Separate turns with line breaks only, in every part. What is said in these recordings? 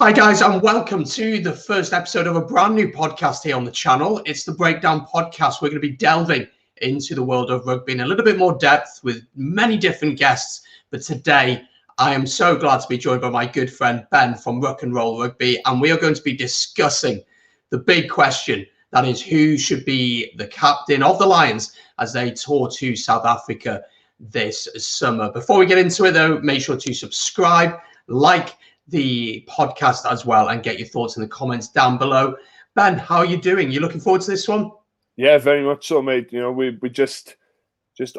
Hi guys, and welcome to the first episode of a brand new podcast here on the channel. It's the Breakdown Podcast. We're going to be delving into the world of rugby in a little bit more depth with many different guests. But today, I am so glad to be joined by my good friend Ben from Ruck and Roll Rugby, and we are going to be discussing the big question, that is, who should be the captain of the Lions as they tour to South Africa this summer. Before we get into it, though, make sure to subscribe, like the podcast as well, and get your thoughts in the comments down below. Ben, how are you doing? You looking forward to this one?
Yeah, very much so, mate. You know, we're just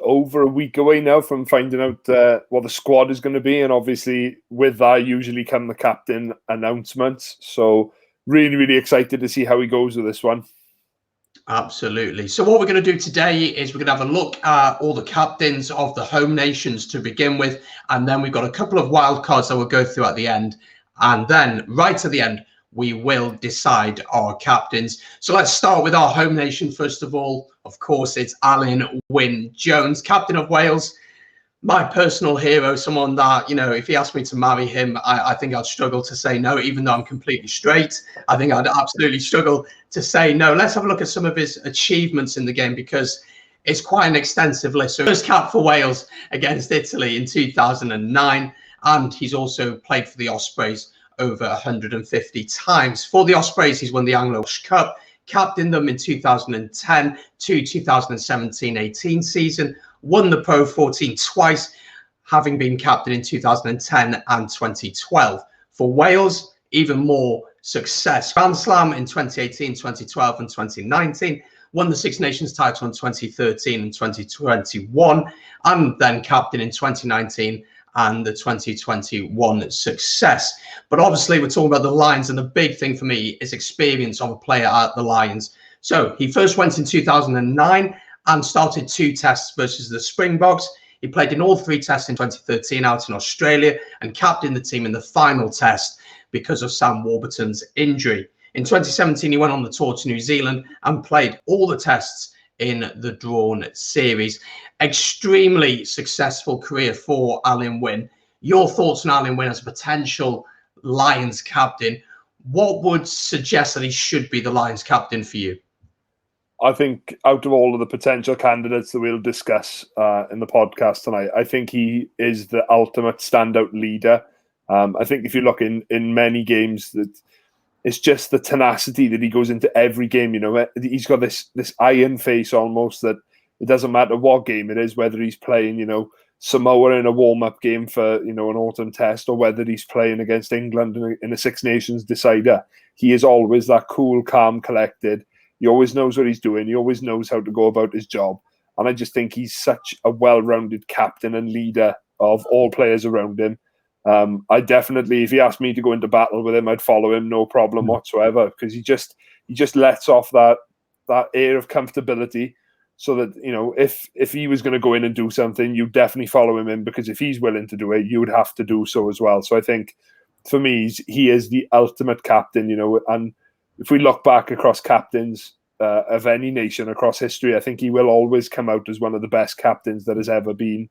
over a week away now from finding out what the squad is going to be, and obviously with that usually come the captain announcements. So really excited to see how he goes with this one.
Absolutely. So what we're going to do today is we're going to have a look at all the captains of the home nations to begin with, and then we've got a couple of wild cards that we'll go through at the end, and then right at the end we will decide our captains. So let's start with our home nation first of all. Of course, it's Alun Wyn Jones, captain of Wales. My personal hero, someone that, you know, if he asked me to marry him, I think I'd struggle to say no, even though I'm completely straight. I think I'd absolutely struggle to say no. Let's have a look at some of his achievements in the game, because it's quite an extensive list. So first cap for Wales against Italy in 2009, and he's also played for the Ospreys over 150 times. For the Ospreys, he's won the Anglo-Welsh Cup, captained them in 2010 to 2017-18 season, won the Pro 14 twice, having been captain in 2010 and 2012. For Wales, even more success. Grand Slam in 2018, 2012 and 2019, won the Six Nations title in 2013 and 2021, and then captain in 2019 and the 2021 success. But obviously we're talking about the Lions, and the big thing for me is experience of a player at the Lions. So he first went in 2009 and started 2 tests versus the Springboks. He played in all 3 tests in 2013 out in Australia and captained the team in the final test because of Sam Warburton's injury. In 2017, he went on the tour to New Zealand and played all the tests in the drawn series. Extremely successful career for Alun Wyn. Your thoughts on Alun Wyn as a potential Lions captain? What would suggest that he should be the Lions captain for you?
I think out of all of the potential candidates that we'll discuss in the podcast tonight, I think he is the ultimate standout leader. I think if you look in many games, that it's just the tenacity that he goes into every game. You know, he's got this iron face almost, that it doesn't matter what game it is, whether he's playing, you know, Samoa in a warm-up game for, you know, an autumn test, or whether he's playing against England in a Six Nations decider. He is always that cool, calm, collected. He always knows what he's doing. He always knows how to go about his job. And I just think he's such a well-rounded captain and leader of all players around him. I definitely, if he asked me to go into battle with him, I'd follow him, no problem whatsoever, because he just lets off that air of comfortability, so that, you know, if he was going to go in and do something, you definitely follow him in, because if he's willing to do it, you would have to do so as well. So I think for me, he is the ultimate captain, you know. And if we look back across captains of any nation across history, I think he will always come out as one of the best captains that has ever been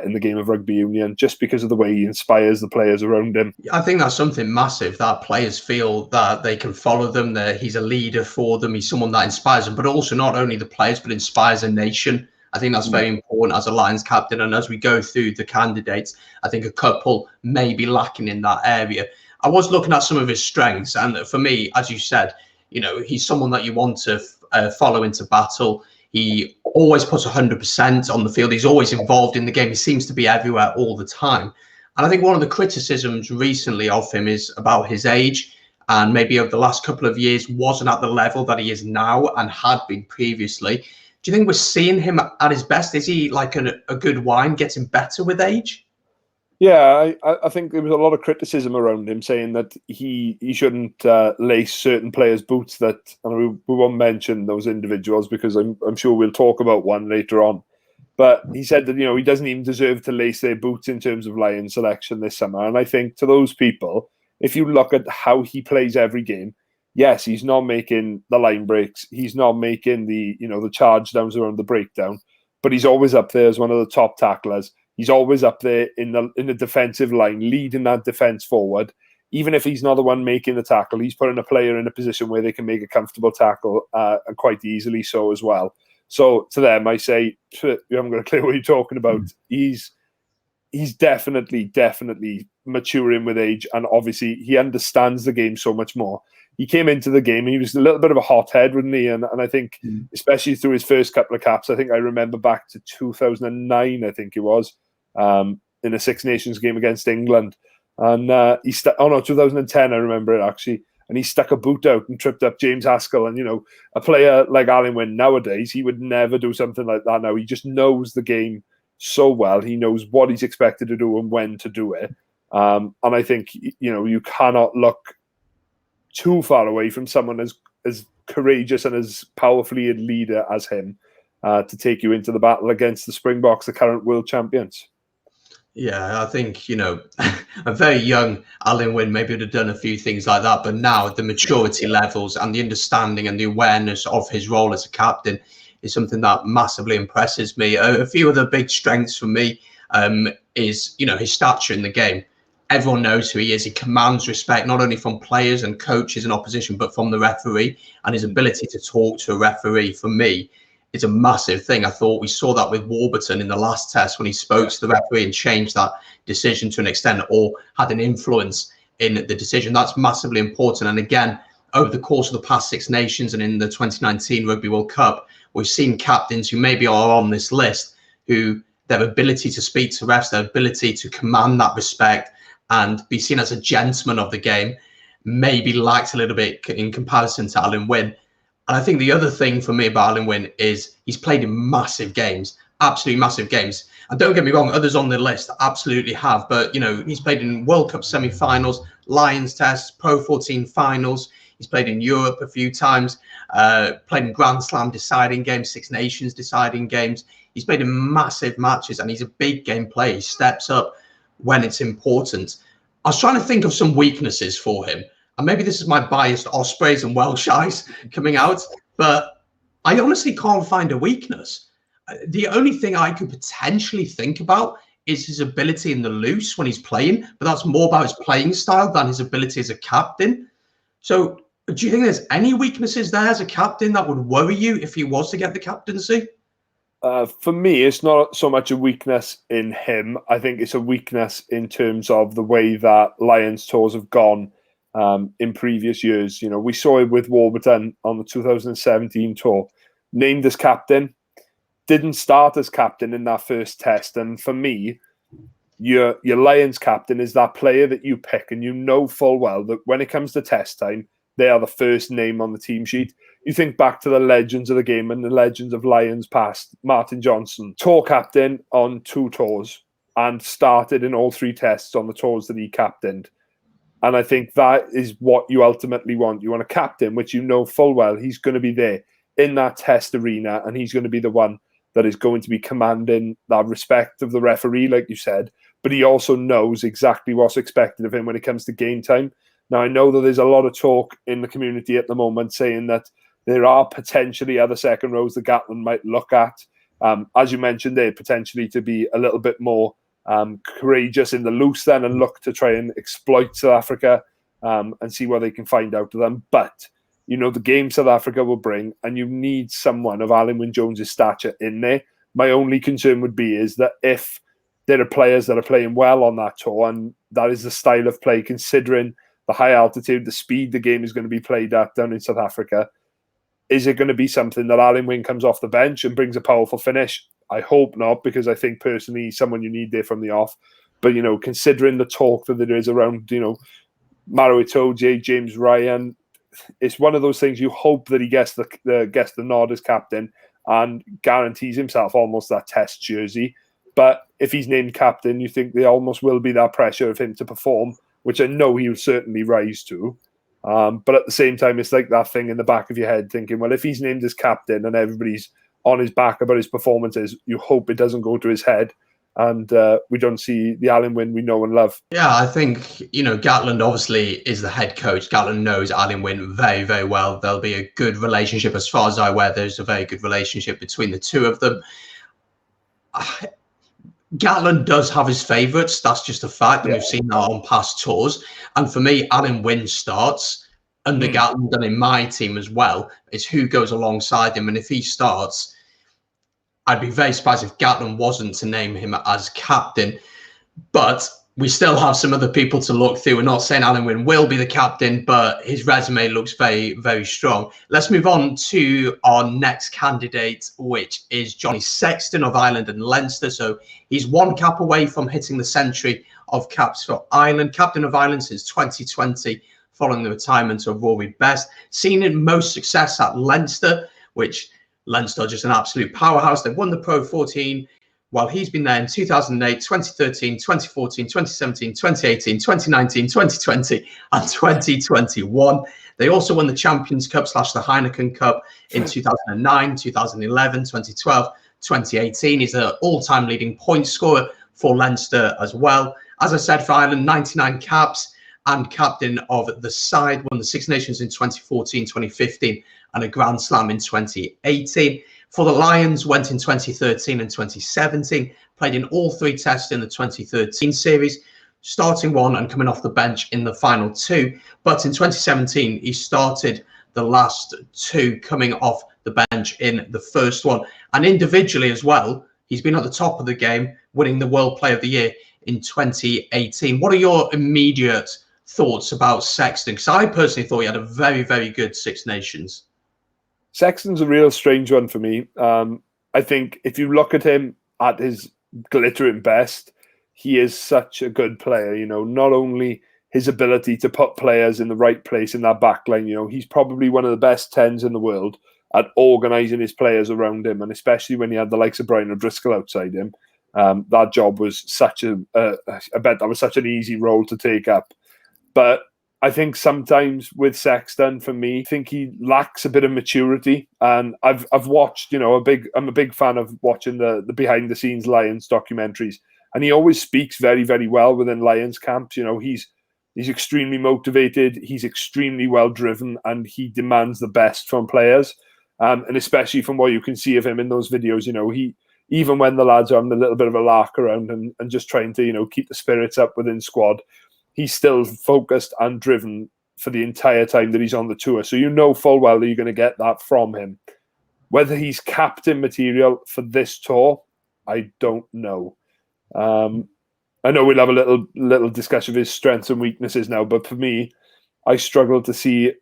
in the game of rugby union, just because of the way he inspires the players around him.
I think that's something massive, that players feel that they can follow them, that he's a leader for them, he's someone that inspires them, but also not only the players, but inspires a nation. I think that's very important as a Lions captain. And as we go through the candidates, I think a couple may be lacking in that area. I was looking at some of his strengths, and for me, as you said, you know, he's someone that you want to follow into battle. He always puts 100% on the field. He's always involved in the game. He seems to be everywhere all the time. And I think one of the criticisms recently of him is about his age, and maybe over the last couple of years wasn't at the level that he is now and had been previously. Do you think we're seeing him at his best? Is he like a good wine, getting better with age?
Yeah, I think there was a lot of criticism around him, saying that he shouldn't lace certain players' boots. That, and we won't mention those individuals because I'm sure we'll talk about one later on. But he said that, you know, he doesn't even deserve to lace their boots in terms of Lions selection this summer. And I think to those people, if you look at how he plays every game, yes, he's not making the line breaks. He's not making the charge downs around the breakdown, but he's always up there as one of the top tacklers. He's always up there in the defensive line, leading that defense forward. even if he's not the one making the tackle, he's putting a player in a position where they can make a comfortable tackle and quite easily so as well. So to them, I say, you haven't got a clue what you're talking about. He's definitely maturing with age, and obviously he understands the game so much more. He came into the game, he was a little bit of a hothead, wasn't he? And I think, especially through his first couple of caps, I think I remember back to 2009, I think it was, in a Six Nations game against England. And 2010, I remember it actually. And he stuck a boot out and tripped up James Haskell. And, a player like Alun Wyn nowadays, he would never do something like that now. He just knows the game so well. He knows what he's expected to do and when to do it. And I think, you cannot look too far away from someone as courageous and as powerfully a leader as him to take you into the battle against the Springboks, the current world champions.
Yeah, I think, a very young Alun Wyn maybe would have done a few things like that, but now the maturity levels and the understanding and the awareness of his role as a captain is something that massively impresses me. A few other big strengths for me is, his stature in the game. Everyone knows who he is. He commands respect, not only from players and coaches and opposition, but from the referee. And his ability to talk to a referee, for me, is a massive thing. I thought we saw that with Warburton in the last test when he spoke to the referee and changed that decision to an extent, or had an influence in the decision. That's massively important. And again, over the course of the past Six Nations and in the 2019 Rugby World Cup, we've seen captains who maybe are on this list who their ability to speak to refs, their ability to command that respect and be seen as a gentleman of the game, maybe lacked a little bit in comparison to Alun Wyn. And I think the other thing for me about Alun Wyn is he's played in massive games, absolutely massive games. And don't get me wrong, others on the list absolutely have, but he's played in World Cup semi-finals, Lions Tests, Pro 14 finals. He's played in Europe a few times, played in Grand Slam deciding games, Six Nations deciding games. He's played in massive matches, and he's a big game player. He steps up when it's important. I was trying to think of some weaknesses for him. And maybe this is my biased Ospreys and Welsh eyes coming out, but I honestly can't find a weakness. The only thing I could potentially think about is his ability in the loose when he's playing, but that's more about his playing style than his ability as a captain. So do you think there's any weaknesses there as a captain that would worry you if he was to get the captaincy?
For me, it's not so much a weakness in him. I think it's a weakness in terms of the way that Lions tours have gone in previous years. We saw it with Warburton on the 2017 tour. Named as captain, didn't start as captain in that first test. And for me, your Lions captain is that player that you pick, and you know full well that when it comes to test time, they are the first name on the team sheet. You think back to the legends of the game and the legends of Lions past. Martin Johnson, tour captain on 2 tours and started in all 3 tests on the tours that he captained. And I think that is what you ultimately want. You want a captain, which you know full well he's going to be there in that test arena, and he's going to be the one that is going to be commanding that respect of the referee, like you said. But he also knows exactly what's expected of him when it comes to game time. Now, I know that there's a lot of talk in the community at the moment saying that there are potentially other second rows that Gatland might look at. As you mentioned there, potentially to be a little bit more courageous in the loose then and look to try and exploit South Africa and see what they can find out of them. But, the game South Africa will bring, and you need someone of Alun Wyn Jones' stature in there. My only concern would be is that if there are players that are playing well on that tour, and that is the style of play, considering the high altitude, the speed the game is going to be played at down in South Africa, is it going to be something that Alun Wyn comes off the bench and brings a powerful finish? I hope not, because I think personally he's someone you need there from the off. But, considering the talk that there is around, Maro Itoje, James Ryan, it's one of those things you hope that he gets the nod as captain and guarantees himself almost that test jersey. But if he's named captain, you think there almost will be that pressure of him to perform, which I know he will certainly rise to. But at the same time, it's like that thing in the back of your head thinking, well, if he's named as captain and everybody's on his back about his performances, you hope it doesn't go to his head and we don't see the Alun Wyn we know and love.
Yeah, I think, Gatland obviously is the head coach. Gatland knows Alun Wyn very, very well. There'll be a good relationship. As far as I'm aware, there's a very good relationship between the two of them. Gatland does have his favourites. That's just a fact, and we've seen that on past tours. And for me, Alan Wynne starts under Gatland, and in my team as well, is who goes alongside him. And if he starts, I'd be very surprised if Gatland wasn't to name him as captain. But we still have some other people to look through. We're not saying Alan Wynne will be the captain, but his resume looks very, very strong. Let's move on to our next candidate, which is Johnny Sexton of Ireland and Leinster. So he's one cap away from hitting the century of caps for Ireland. Captain of Ireland since 2020, following the retirement of Rory Best. Seen in most success at Leinster, which Leinster are just an absolute powerhouse. They've won the Pro 14. While he's been there in 2008, 2013, 2014, 2017, 2018, 2019, 2020, and 2021. They also won the Champions Cup / the Heineken Cup in 2009, 2011, 2012, 2018. He's an all-time leading point scorer for Leinster as well. As I said, for Ireland, 99 caps and captain of the side. Won the Six Nations in 2014, 2015, and a Grand Slam in 2018. For the Lions, went in 2013 and 2017, played in all 3 tests in the 2013 series, starting 1 and coming off the bench in the final 2. But in 2017, he started the last 2, coming off the bench in the first one. And individually as well, he's been at the top of the game, winning the World Player of the Year in 2018. What are your immediate thoughts about Sexton? Because I personally thought he had a very, very good Six Nations.
Sexton's a real strange one for me. I think if you look at him at his glittering best, he is such a good player. You know, not only his ability to put players in the right place in that back line, you know, he's probably one of the best 10s in the world at organising his players around him, and especially when he had the likes of Brian O'Driscoll outside him. That job was such I bet that was such an easy role to take up. But I think sometimes with Sexton, for me, I think he lacks a bit of maturity. And I've watched, you know, I'm a big fan of watching the behind the scenes Lions documentaries, and he always speaks very, very well within Lions camps. You know, he's extremely motivated, he's extremely well driven, and he demands the best from players. And especially from what you can see of him in those videos, you know, he, even when the lads are having a little bit of a lark around and just trying to, you know, keep the spirits up within squad, he's still focused and driven for the entire time that he's on the tour. So you know full well that you're going to get that from him. Whether he's captain material for this tour, I don't know. I know we'll have a little discussion of his strengths and weaknesses now, but for me, I struggle to see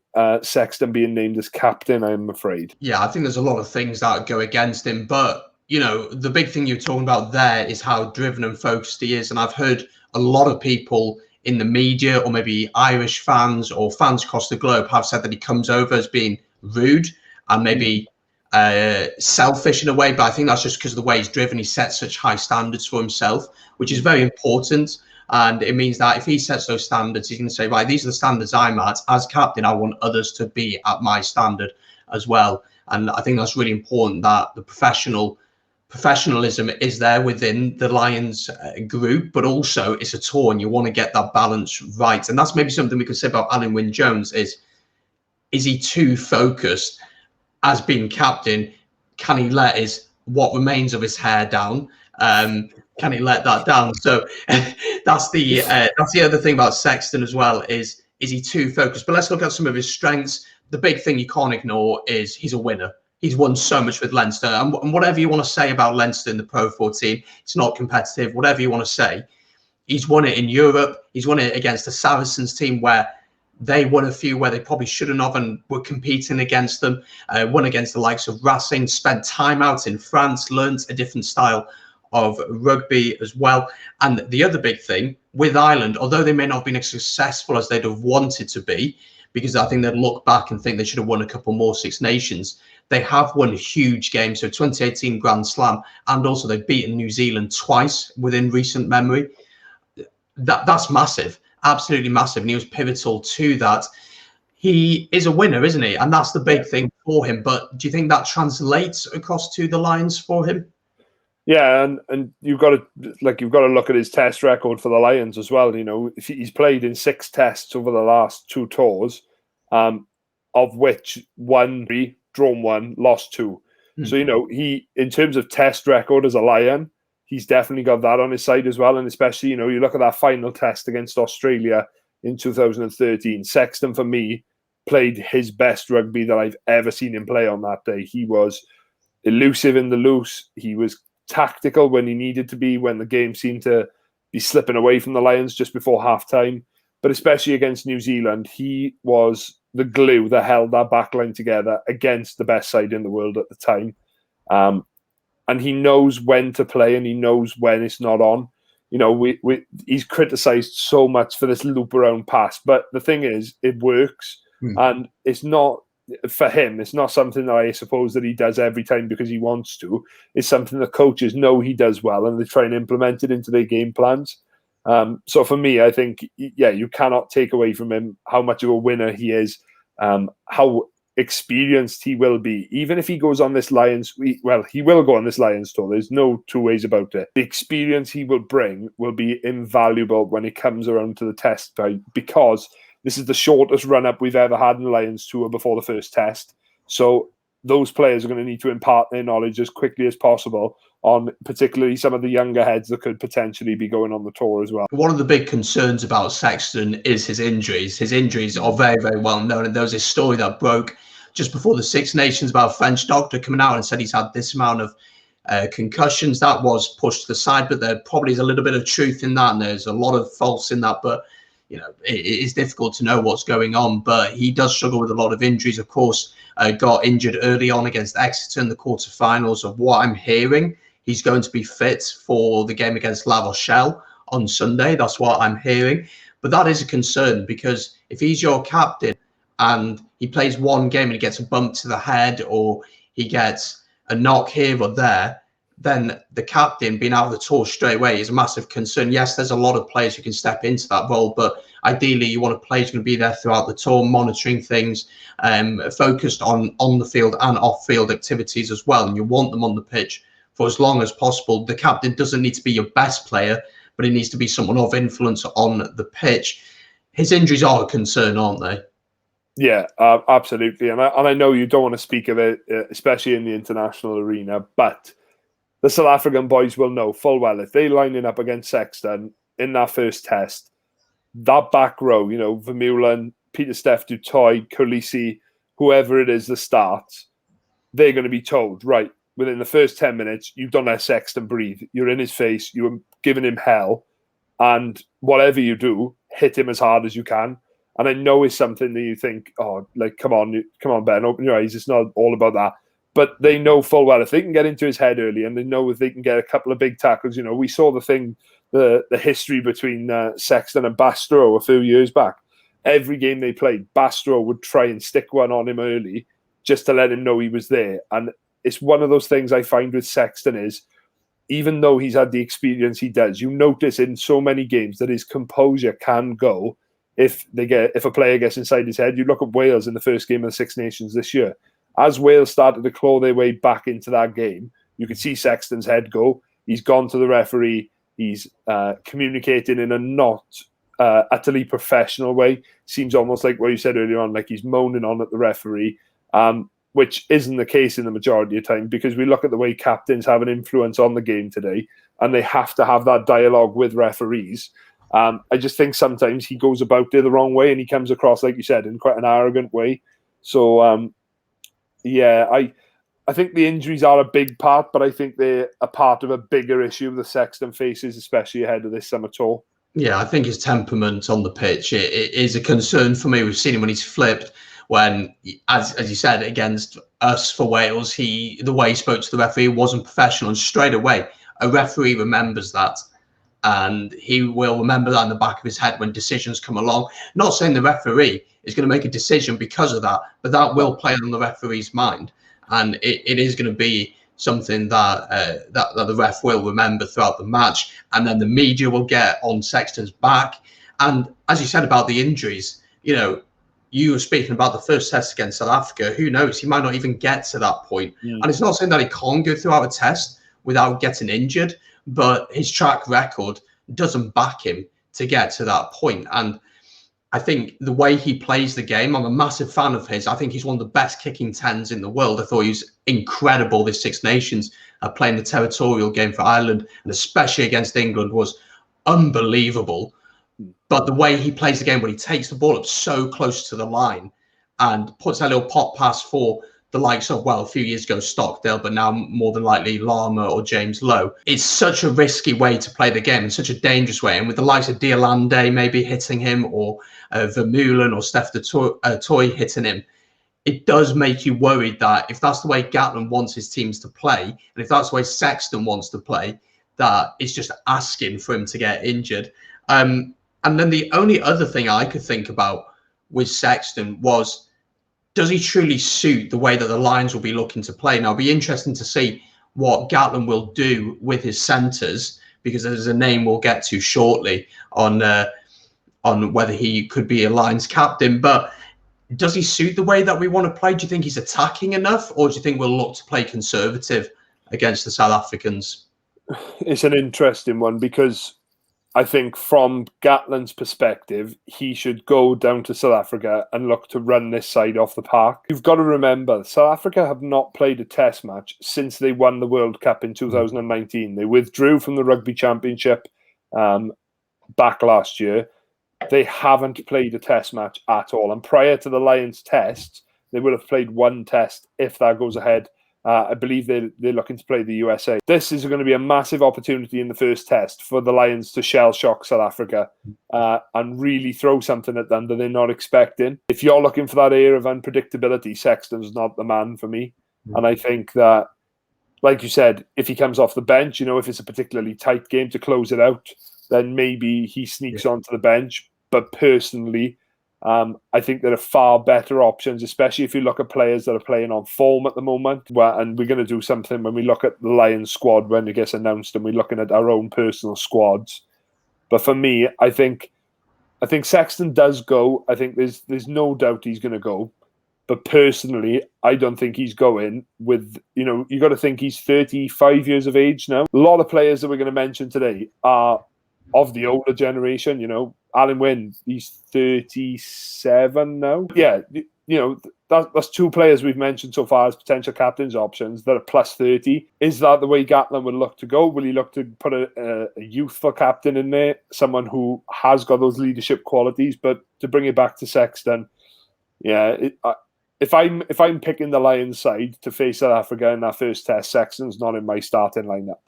Sexton being named as captain, I'm afraid.
Yeah, I think there's a lot of things that go against him, but you know, the big thing you're talking about there is how driven and focused he is. And I've heard a lot of people in the media, or maybe Irish fans or fans across the globe, have said that he comes over as being rude and maybe selfish in a way. But I think that's just because of the way he's driven. He sets such high standards for himself, which is very important. And it means that if he sets those standards, he's going to say, right, these are the standards I'm at. As captain, I want others to be at my standard as well. And I think that's really important, that the professionalism is there within the Lions group, but also it's a tour and you want to get that balance right. And that's maybe something we could say about Alan Wynne-Jones is he too focused as being captain? Can he let what remains of his hair down? Can he let that down? So that's the other thing about Sexton as well, is he too focused? But let's look at some of his strengths. The big thing you can't ignore is he's a winner. He's won so much with Leinster, and whatever you want to say about Leinster in the Pro 14, it's not competitive. Whatever you want to say, he's won it in Europe. He's won it against the Saracens team, where they won a few where they probably shouldn't have and were competing against them. Won against the likes of Racing, spent time out in France, learnt a different style of rugby as well. And the other big thing with Ireland, although they may not have been as successful as they'd have wanted to be, because I think they'd look back and think they should have won a couple more Six Nations, they have won huge games. So 2018 Grand Slam, and also they've beaten New Zealand twice within recent memory. That's massive, absolutely massive. And he was pivotal to that. He is a winner, isn't he? And that's the big thing for him. But do you think that translates across to the Lions for him?
Yeah, and you've got to look at his test record for the Lions as well. You know, he's played in 6 tests over the last 2 tours, of which 1 drawn 1, lost 2. So, you know, he, in terms of test record as a Lion, he's definitely got that on his side as well. And especially, you look at that final test against Australia in 2013. Sexton, for me, played his best rugby that I've ever seen him play on that day. He was elusive in the loose. He was tactical when he needed to be, when the game seemed to be slipping away from the Lions just before halftime. But especially against New Zealand, he was the glue that held that backline together against the best side in the world at the time. And he knows when to play, and he knows when it's not on. He's criticised so much for this loop around pass, but the thing is, it works, and it's not for him. It's not something that I suppose that he does every time because he wants to. It's something that coaches know he does well, and they try and implement it into their game plans. So for me, I think, you cannot take away from him how much of a winner he is, how experienced he will be. Even if he goes on this Lions, he will go on this Lions tour. There's no two ways about it. The experience he will bring will be invaluable when it comes around to the test, because this is the shortest run-up we've ever had in the Lions tour before the first test. So those players are going to need to impart their knowledge as quickly as possible on particularly some of the younger heads that could potentially be going on the tour as well.
One of the big concerns about Sexton is his injuries. His injuries are very, very well known. And there was a story that broke just before the Six Nations about a French doctor coming out and said he's had this amount of concussions. That was pushed to the side, but there probably is a little bit of truth in that, and there's a lot of false in that. But it is difficult to know what's going on. But he does struggle with a lot of injuries. Of course, got injured early on against Exeter in the quarterfinals. Of what I'm hearing, he's going to be fit for the game against La Rochelle on Sunday. That's what I'm hearing. But that is a concern, because if he's your captain and he plays one game and he gets a bump to the head, or he gets a knock here or there, then the captain being out of the tour straight away is a massive concern. Yes, there's a lot of players who can step into that role, but ideally you want a player who's going to be there throughout the tour, monitoring things, focused on the field and off-field activities as well. And you want them on the pitch for as long as possible. The captain doesn't need to be your best player, but he needs to be someone of influence on the pitch. His injuries are a concern, aren't they?
Yeah, absolutely. And I know you don't want to speak of it, especially in the international arena, but the South African boys will know full well if they're lining up against Sexton in that first test, that back row, Vermeulen, Pieter-Steph du Toit, Kolisi, whoever it is that starts, they're going to be told, right, within the first 10 minutes, you don't let Sexton breathe. You're in his face, you're giving him hell, and whatever you do, hit him as hard as you can. And I know it's something that you think, come on, Ben, open your eyes. It's not all about that. But they know full well if they can get into his head early, and they know if they can get a couple of big tackles. We saw the history between Sexton and Bastro a few years back. Every game they played, Bastro would try and stick one on him early just to let him know he was there. And it's one of those things I find with Sexton is, even though he's had the experience he does, you notice in so many games that his composure can go if a player gets inside his head. You look at Wales in the first game of the Six Nations this year. As Wales started to claw their way back into that game, you could see Sexton's head go. He's gone to the referee. He's communicating in a not utterly professional way. Seems almost like what you said earlier on, like he's moaning on at the referee, which isn't the case in the majority of time, because we look at the way captains have an influence on the game today, and they have to have that dialogue with referees. I just think sometimes he goes about it the wrong way, and he comes across, like you said, in quite an arrogant way. So, I think the injuries are a big part, but I think they're a part of a bigger issue the Sexton faces, especially ahead of this summer tour.
Yeah, I think his temperament on the pitch it is a concern for me. We've seen him when he's flipped, when, as you said, against us for Wales, the way he spoke to the referee wasn't professional, and straight away a referee remembers that. And he will remember that in the back of his head when decisions come along. Not saying the referee is going to make a decision because of that, but that will play on the referee's mind. And it is going to be something that the ref will remember throughout the match. And then the media will get on Sexton's back. And as you said about the injuries, you were speaking about the first test against South Africa. Who knows? He might not even get to that point. Yeah. And it's not saying that he can't go throughout a test without getting injured, but his track record doesn't back him to get to that point. And I think the way he plays the game, I'm a massive fan of his. I think he's one of the best kicking 10s in the world. I thought he was incredible this Six Nations, playing the territorial game for Ireland, and especially against England, was unbelievable. But the way he plays the game, when he takes the ball up so close to the line and puts that little pop pass for the likes of, well, a few years ago, Stockdale, but now more than likely Lama or James Lowe. It's such a risky way to play the game and such a dangerous way. And with the likes of Diolande maybe hitting him, or Vermeulen or Steph Toy hitting him, it does make you worried that if that's the way Gatland wants his teams to play, and if that's the way Sexton wants to play, that it's just asking for him to get injured. And then the only other thing I could think about with Sexton was, does he truly suit the way that the Lions will be looking to play? Now, it'll be interesting to see what Gatland will do with his centres, because there's a name we'll get to shortly on whether he could be a Lions captain. But does he suit the way that we want to play? Do you think he's attacking enough, or do you think we'll look to play conservative against the South Africans?
It's an interesting one, because I think from Gatland's perspective, he should go down to South Africa and look to run this side off the park. You've got to remember, South Africa have not played a test match since they won the World Cup in 2019. They withdrew from the Rugby Championship back last year. They haven't played a test match at all. And prior to the Lions test, they would have played one test if that goes ahead. I believe they're looking to play the USA. This is going to be a massive opportunity in the first test for the Lions to shell-shock South Africa and really throw something at them that they're not expecting. If you're looking for that air of unpredictability, Sexton's not the man for me. And I think that, like you said, if he comes off the bench, if it's a particularly tight game to close it out, then maybe he sneaks onto the bench. But personally, I think there are far better options, especially if you look at players that are playing on form at the moment. And we're going to do something when we look at the Lions squad when it gets announced, and we're looking at our own personal squads. But for me, I think Sexton does go. I think there's no doubt he's going to go. But personally, I don't think he's going with, you got to think he's 35 years of age now. A lot of players that we're going to mention today are of the older generation. Alan Wynne, he's 37 now. Yeah, that's two players we've mentioned so far as potential captains options that are plus 30. Is that the way Gatland would look to go? Will he look to put a youthful captain in there, someone who has got those leadership qualities? But to bring it back to Sexton, if I'm picking the Lions side to face South Africa in that first test, Sexton's not in my starting lineup.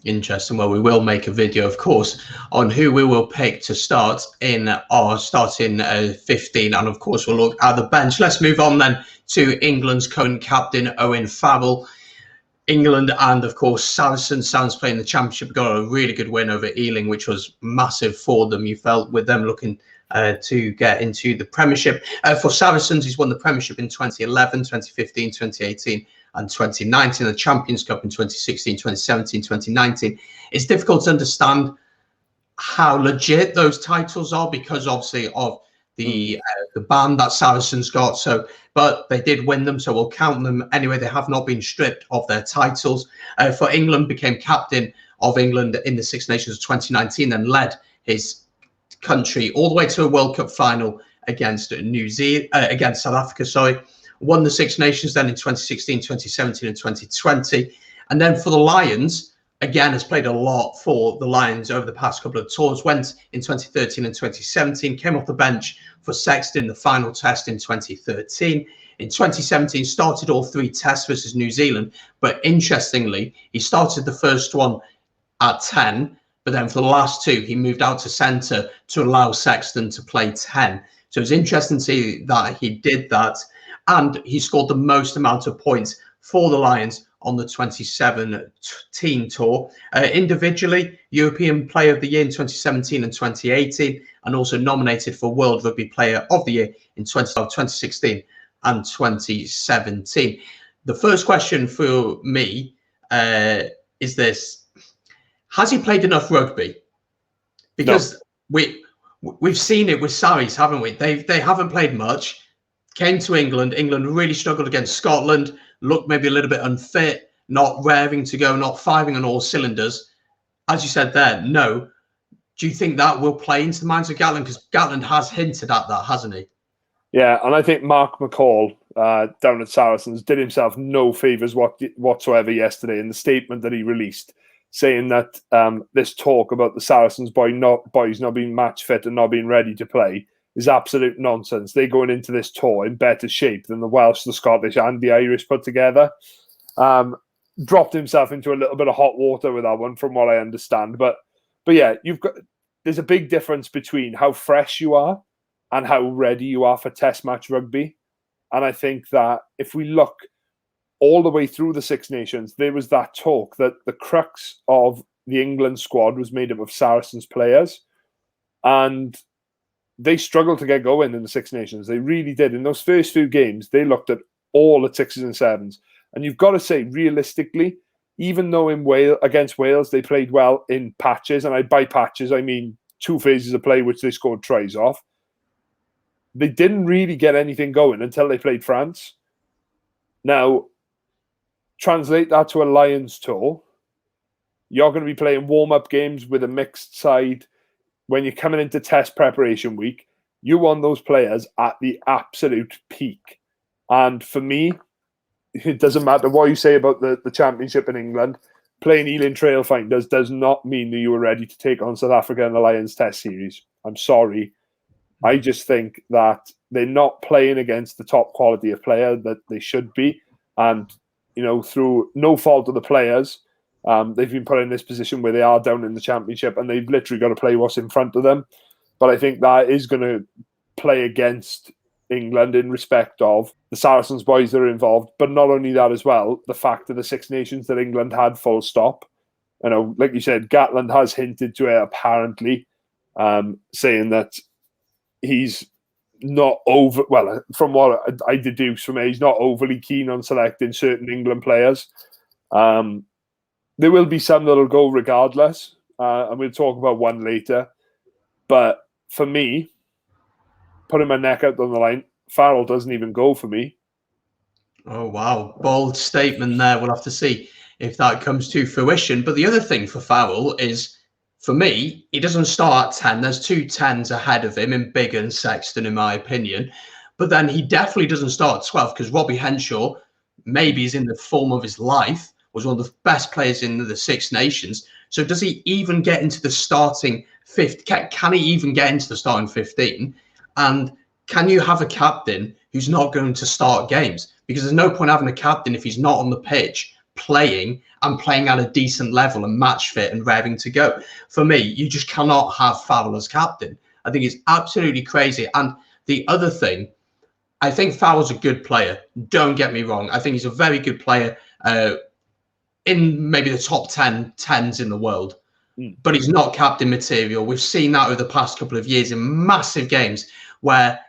Interesting. Well, we will make a video, of course, on who we will pick to start in our starting 15, and of course we'll look at the bench. Let's move on then to England's current captain, Owen Farrell. England and of course Saracens playing the championship, got a really good win over Ealing, which was massive for them. You felt with them looking to get into the Premiership. For Saracens, he's won the Premiership in 2011, 2015, 2018 and 2019, the Champions Cup in 2016, 2017, 2019. It's difficult to understand how legit those titles are, because obviously of the ban that Saracens got. But they did win them, so we'll count them anyway. They have not been stripped of their titles. For England, became captain of England in the Six Nations of 2019 and led his country all the way to a World Cup final against against South Africa. Won the Six Nations then in 2016, 2017 and 2020. And then for the Lions, again, has played a lot for the Lions over the past couple of tours. Went in 2013 and 2017, came off the bench for Sexton, the final test in 2013. In 2017, started all three tests versus New Zealand. But interestingly, he started the first one at 10, but then for the last two, he moved out to centre to allow Sexton to play 10. So it's interesting to see that he did that. And he scored the most amount of points for the Lions on the 2017 tour. Individually, European Player of the Year in 2017 and 2018, and also nominated for World Rugby Player of the Year in 2016 and 2017. The first question for me is this: has he played enough rugby? Because we've seen it with Saris, haven't we? They haven't played much. Came to England. England really struggled against Scotland. Looked maybe a little bit unfit, not raring to go, not firing on all cylinders. As you said there, no. Do you think that will play into the minds of Gatland? Because Gatland has hinted at that, hasn't he?
Yeah, and I think Mark McCall down at Saracens did himself no favours whatsoever yesterday in the statement that he released, saying that this talk about the Saracens boys not being match fit and not being ready to play is absolute nonsense. They're going into this tour in better shape than the Welsh, the Scottish and the Irish put together. Dropped himself into a little bit of hot water with that one, from what I understand. But yeah, there's a big difference between how fresh you are and how ready you are for test match rugby. And I think that if we look all the way through the Six Nations, there was that talk that the crux of the England squad was made up of Saracens players. And they struggled to get going in the Six Nations. They really did. In those first few games, they looked at all at 6s and 7s. And you've got to say, realistically, even though against Wales, they played well in patches, and by patches, I mean 2 phases of play, which they scored tries off, they didn't really get anything going until they played France. Now, translate that to a Lions tour. You're going to be playing warm-up games with a mixed side. When you're coming into test preparation week, you want those players at the absolute peak. And for me, it doesn't matter what you say about the championship in England. Playing Ealing Trailfinders does not mean that you were ready to take on South Africa in the Lions Test series. I'm sorry. I just think that they're not playing against the top quality of player that they should be. And, through no fault of the players, they've been put in this position where they are down in the championship and they've literally got to play what's in front of them. But I think that is going to play against England in respect of the Saracens boys that are involved. But not only that as well, the fact of the Six Nations that England had full stop. Like you said, Gatland has hinted to it apparently, saying that he's not from what I deduce from it, he's not overly keen on selecting certain England players. There will be some that'll go regardless, and we'll talk about one later. But for me, putting my neck out on the line, Farrell doesn't even go for me.
Oh, wow. Bold statement there. We'll have to see if that comes to fruition. But the other thing for Farrell is, for me, he doesn't start at 10. There's 2 10s ahead of him in Biggar and Sexton, in my opinion. But then he definitely doesn't start at 12 because Robbie Henshaw, maybe is in the form of his life, was one of the best players in the Six Nations. So does he even get into the starting 15? Can he even get into the starting 15? And can you have a captain who's not going to start games? Because there's no point having a captain if he's not on the pitch playing at a decent level and match fit and raring to go. For me, you just cannot have Farrell as captain. I think it's absolutely crazy. And the other thing, I think Farrell's a good player. Don't get me wrong. I think he's a very good player in maybe the top 10s in the world. But he's not captain material. We've seen that over the past couple of years in massive games where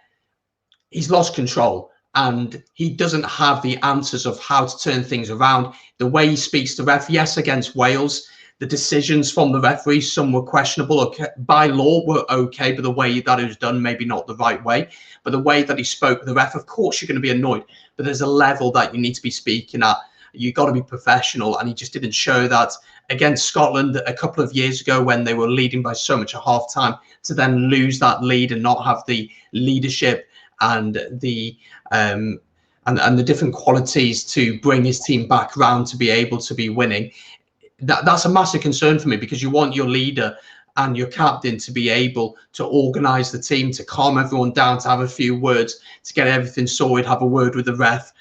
he's lost control and he doesn't have the answers of how to turn things around. The way he speaks to ref, yes, against Wales, the decisions from the referee, some were questionable. Okay, by law, were okay, but the way that it was done, maybe not the right way. But the way that he spoke with the ref, of course, you're going to be annoyed. But there's a level that you need to be speaking at. You've got to be professional. And he just didn't show that against Scotland a couple of years ago when they were leading by so much at half time, to then lose that lead and not have the leadership and the different qualities to bring his team back round to be able to be winning. That's a massive concern for me, because you want your leader and your captain to be able to organise the team, to calm everyone down, to have a few words, to get everything sorted, have a word with the ref.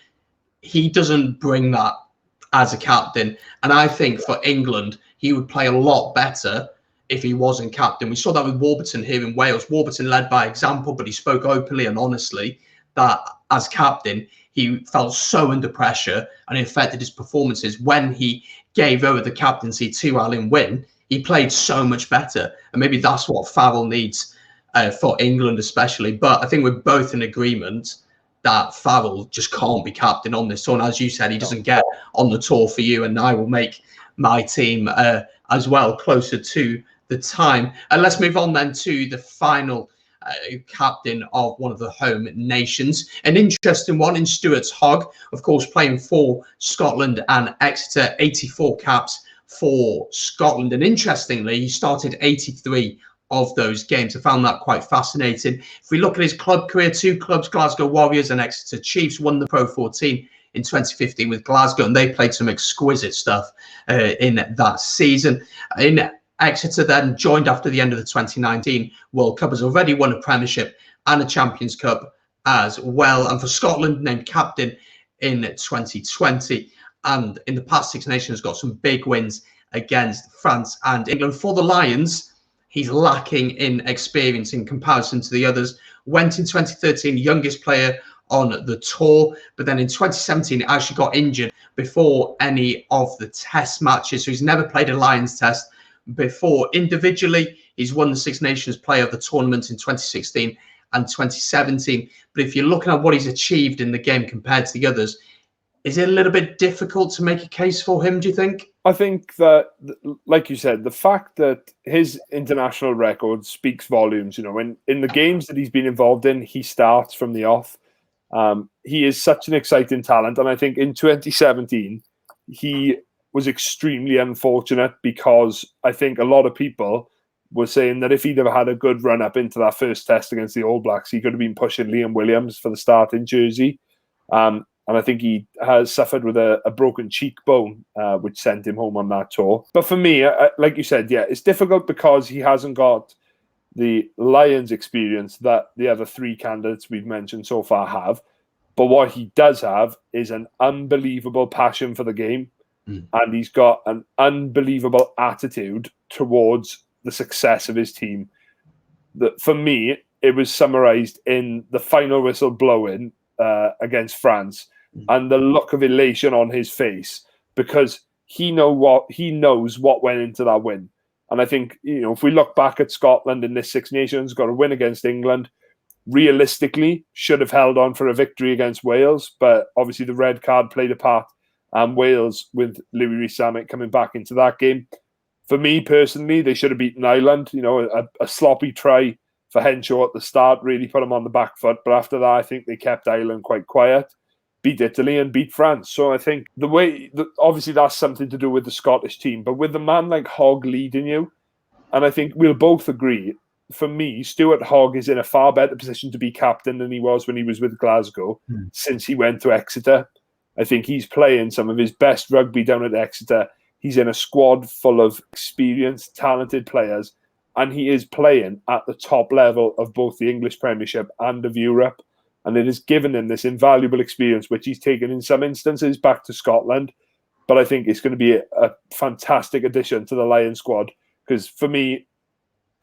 He doesn't bring that as a captain. And I think for England, he would play a lot better if he wasn't captain. We saw that with Warburton here in Wales. Warburton led by example, but he spoke openly and honestly that as captain, he felt so under pressure and it affected his performances. When he gave over the captaincy to Alan Wynne, he played so much better. And maybe that's what Farrell needs for England especially. But I think we're both in agreement that Farrell just can't be captain on this tour. And as you said, he doesn't get on the tour for you, and I will make my team as well closer to the time. And let's move on then to the final captain of one of the home nations. An interesting one in Stuart's Hogg, of course, playing for Scotland and Exeter, 84 caps for Scotland. And interestingly, he started 83 of those games. I found that quite fascinating. If we look at his club career, 2 clubs, Glasgow Warriors and Exeter Chiefs, won the Pro 14 in 2015 with Glasgow, and they played some exquisite stuff in that season. In Exeter then joined after the end of the 2019 World Cup, has already won a Premiership and a Champions Cup as well, and for Scotland named captain in 2020, and in the past Six Nations got some big wins against France and England. For the Lions, he's lacking in experience in comparison to the others. Went in 2013 youngest player on the tour, but then in 2017 actually got injured before any of the test matches, so he's never played a Lions test before. Individually, he's won the Six Nations Player of the Tournament in 2016 and 2017, but if you're looking at what he's achieved in the game compared to the others, is it a little bit difficult to make a case for him, do you think?
I think that, like you said, the fact that his international record speaks volumes. You know, when in the games that he's been involved in, he starts from the off. He is such an exciting talent. And I think in 2017, he was extremely unfortunate because I think a lot of people were saying that if he'd have had a good run up into that first test against the All Blacks, he could have been pushing Liam Williams for the starting jersey. And I think he has suffered with a broken cheekbone, which sent him home on that tour. But for me, like you said, yeah, it's difficult because he hasn't got the Lions experience that the other 3 candidates we've mentioned so far have. But what he does have is an unbelievable passion for the game. And he's got an unbelievable attitude towards the success of his team. That, for me, it was summarised in the final whistle blowing against France, and the look of elation on his face, because he knows what went into that win. And I think, you know, if we look back at Scotland in this Six Nations, got a win against England, realistically should have held on for a victory against Wales, but obviously the red card played a part, and Wales, with Louis Rees-Zammit coming back into that game. For me personally, they should have beaten Ireland. You know, a sloppy try for Henshaw at the start really put them on the back foot, but after that I think they kept Ireland quite quiet, beat Italy and beat France. So I think obviously that's something to do with the Scottish team, but with a man like Hogg leading you, and I think we'll both agree, for me, Stuart Hogg is in a far better position to be captain than he was when he was with Glasgow since he went to Exeter. I think he's playing some of his best rugby down at Exeter. He's in a squad full of experienced, talented players, and he is playing at the top level of both the English Premiership and of Europe. And it has given him this invaluable experience, which he's taken in some instances back to Scotland. But I think it's going to be a fantastic addition to the Lions squad, because for me,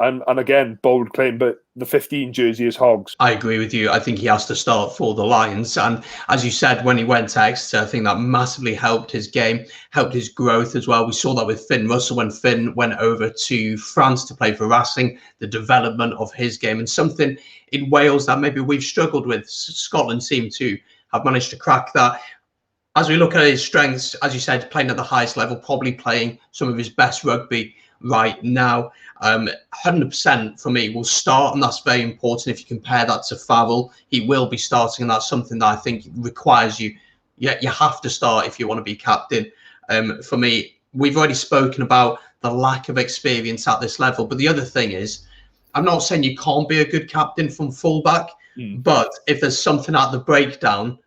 and again, bold claim, but the 15 jersey is Hogg's.
I agree with you. I think he has to start for the Lions. And as you said, when he went to Exeter, I think that massively helped his game, helped his growth as well. We saw that with Finn Russell when Finn went over to France to play for Racing, the development of his game, and something in Wales that maybe we've struggled with. Scotland seem to have managed to crack that. As we look at his strengths, as you said, playing at the highest level, probably playing some of his best rugby right now. 100% for me will start, and that's very important. If you compare that to Farrell, he will be starting, and that's something that I think requires you have to start if you want to be captain. For me, we've already spoken about the lack of experience at this level, but the other thing is, I'm not saying you can't be a good captain from fullback, but if there's something at the breakdown,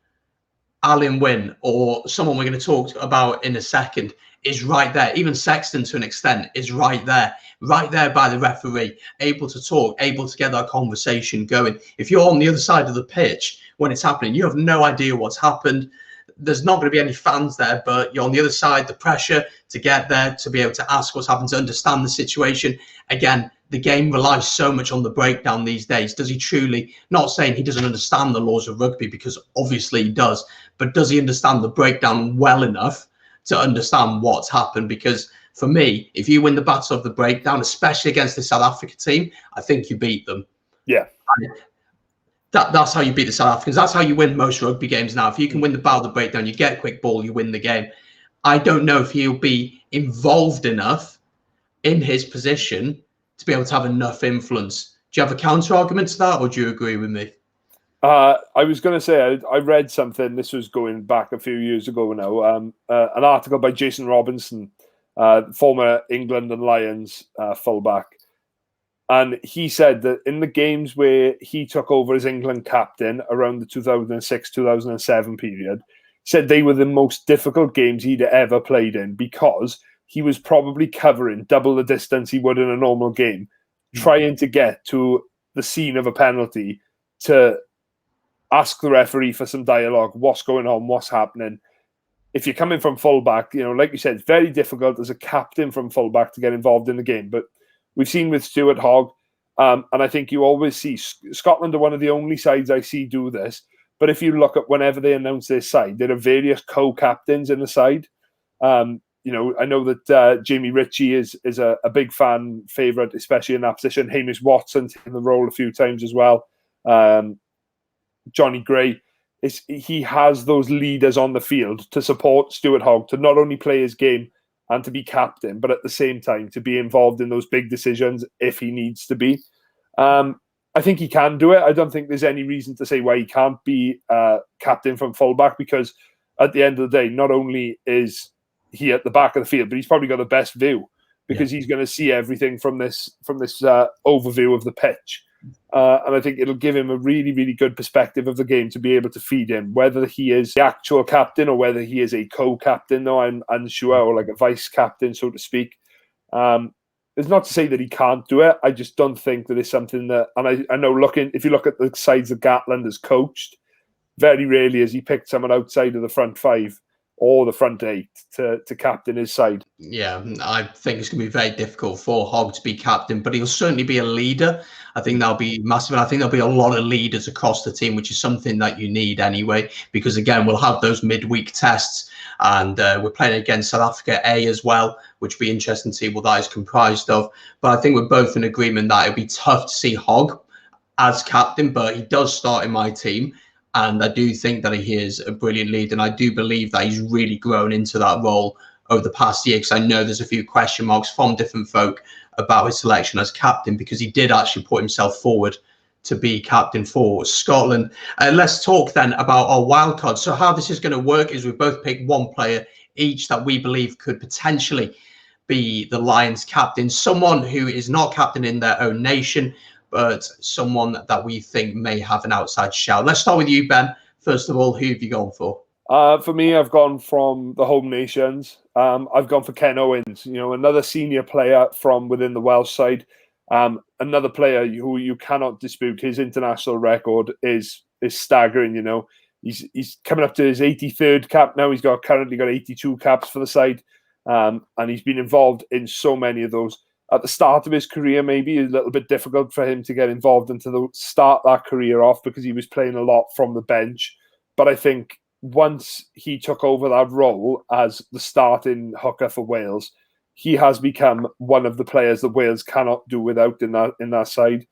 Alan Wynne or someone we're going to talk about in a second is right there. Even Sexton, to an extent, is right there by the referee, able to talk, able to get that conversation going. If you're on the other side of the pitch when it's happening, you have no idea what's happened. There's not going to be any fans there, but you're on the other side, the pressure to get there, to be able to ask what's happened, to understand the situation. Again, the game relies so much on the breakdown these days. Does he truly, not saying he doesn't understand the laws of rugby, because obviously he does, but does he understand the breakdown well enough to understand what's happened? Because for me, if you win the battle of the breakdown, especially against the South Africa team, I think you beat them.
Yeah.
That's how you beat the South Africans. That's how you win most rugby games now. If you can win the battle of the breakdown, you get a quick ball, you win the game. I don't know if he'll be involved enough in his position to be able to have enough influence. Do you have a counter argument to that, or do you agree with me?
I was going to say, I read something, this was going back a few years ago now, an article by Jason Robinson, former England and Lions fullback. And he said that in the games where he took over as England captain around the 2006-2007 period, he said they were the most difficult games he'd ever played in because he was probably covering double the distance he would in a normal game, trying to get to the scene of a penalty to ask the referee for some dialogue. What's going on? What's happening? If you're coming from fullback, like you said, it's very difficult as a captain from fullback to get involved in the game. But we've seen with Stuart Hogg, and I think you always see Scotland are one of the only sides I see do this. But if you look at whenever they announce their side, there are various co-captains in the side. I know that Jamie Ritchie is a big fan favourite, especially in that position. Hamish Watson taking the role a few times as well. Johnny Gray. He has those leaders on the field to support Stuart Hogg, to not only play his game and to be captain, but at the same time to be involved in those big decisions if he needs to be. I think he can do it. I don't think there's any reason to say why he can't be captain from fullback, because at the end of the day, not only is he at the back of the field, but he's probably got the best view because he's going to see everything from this overview of the pitch. And I think it'll give him a really, really good perspective of the game to be able to feed in. Whether he is the actual captain or whether he is a co-captain, though, I'm unsure, or like a vice-captain, so to speak. It's not to say that he can't do it. I just don't think that it's something that... And I know if you look at the sides that Gatland has coached, very rarely has he picked someone outside of the front five or the front eight to captain his side.
Yeah, I think it's going to be very difficult for Hogg to be captain, but he'll certainly be a leader. I think that'll be massive. And I think there'll be a lot of leaders across the team, which is something that you need anyway, because again, we'll have those midweek tests and we're playing against South Africa A as well, which will be interesting to see what that is comprised of. But I think we're both in agreement that it'll be tough to see Hogg as captain, but he does start in my team. And I do think that he is a brilliant leader. And I do believe that he's really grown into that role over the past year, because I know there's a few question marks from different folk about his selection as captain, because he did actually put himself forward to be captain for Scotland. Let's talk then about our wildcard. So how this is going to work is we both pick one player each that we believe could potentially be the Lions captain, someone who is not captain in their own nation, but someone that we think may have an outside shout. Let's start with you, Ben. First of all, who have you gone for?
For me, I've gone from the home nations. I've gone for Ken Owens, another senior player from within the Welsh side. Another player who you cannot dispute. His international record is staggering. He's coming up to his 83rd cap now. He's currently got 82 caps for the side, and he's been involved in so many of those. At the start of his career, maybe a little bit difficult for him to get involved and to start that career off because he was playing a lot from the bench. But I think once he took over that role as the starting hooker for Wales, he has become one of the players that Wales cannot do without in that side.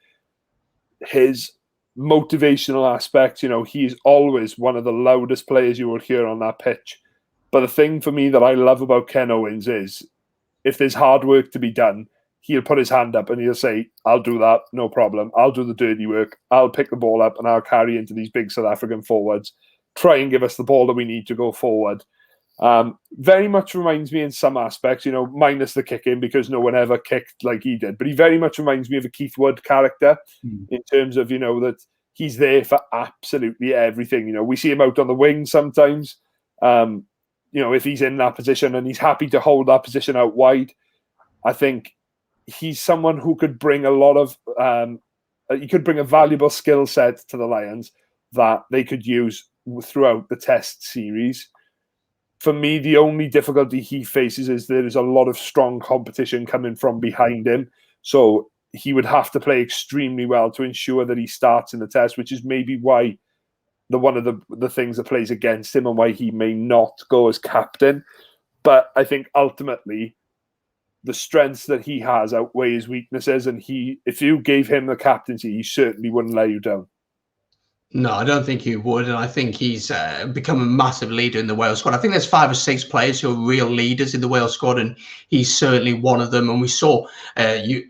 His motivational aspect, he is always one of the loudest players you will hear on that pitch. But the thing for me that I love about Ken Owens is if there's hard work to be done, he'll put his hand up and he'll say, I'll do that, no problem. I'll do the dirty work. I'll pick the ball up and I'll carry into these big South African forwards. Try and give us the ball that we need to go forward. Very much reminds me in some aspects, minus the kicking, because no one ever kicked like he did. But he very much reminds me of a Keith Wood character in terms of, that he's there for absolutely everything. We see him out on the wing sometimes, if he's in that position and he's happy to hold that position out wide. I think he's someone who could bring a lot of, he could bring a valuable skill set to the Lions that they could use throughout the test series. For me, the only difficulty he faces is there is a lot of strong competition coming from behind him. So he would have to play extremely well to ensure that he starts in the test, which is maybe why one of the things that plays against him and why he may not go as captain. But I think ultimately the strengths that he has outweigh his weaknesses, and if you gave him the captaincy, he certainly wouldn't let you down.
No, I don't think he would, and I think he's become a massive leader in the Wales squad. I think there's 5 or 6 players who are real leaders in the Wales squad, and he's certainly one of them. And we saw,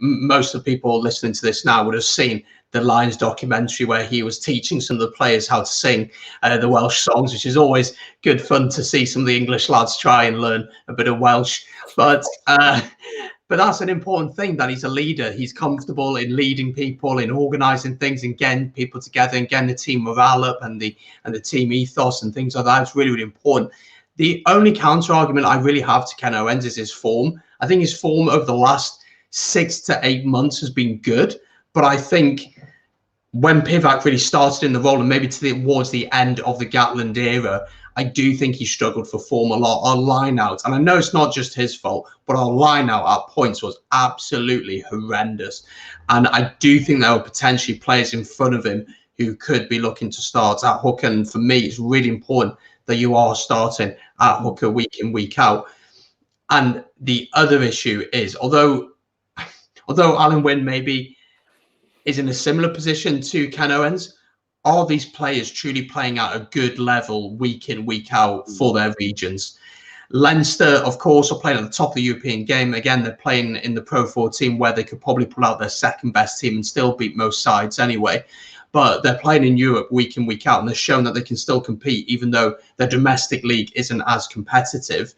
most of the people listening to this now would have seen the Lions documentary where he was teaching some of the players how to sing the Welsh songs, which is always good fun to see some of the English lads try and learn a bit of Welsh. But But that's an important thing, that he's a leader. He's comfortable in leading people, in organising things and getting people together and getting the team morale up and the team ethos and things like that. It's really, really important. The only counter argument I really have to Ken Owens is his form. I think his form over the last 6 to 8 months has been good, but I think when Pivac really started in the role and maybe towards the end of the Gatland era, I do think he struggled for form a lot. Our line out, and I know it's not just his fault, but our line out at points was absolutely horrendous. And I do think there were potentially players in front of him who could be looking to start at hooker. And for me, it's really important that you are starting at hooker week in, week out. And the other issue is, although Alan Wynne maybe is in a similar position to Ken Owens, are these players truly playing at a good level week in, week out for their regions? Leinster, of course, are playing at the top of the European game. Again, they're playing in the Pro 14 where they could probably pull out their second best team and still beat most sides anyway. But they're playing in Europe week in, week out, and they're shown that they can still compete, even though their domestic league isn't as competitive.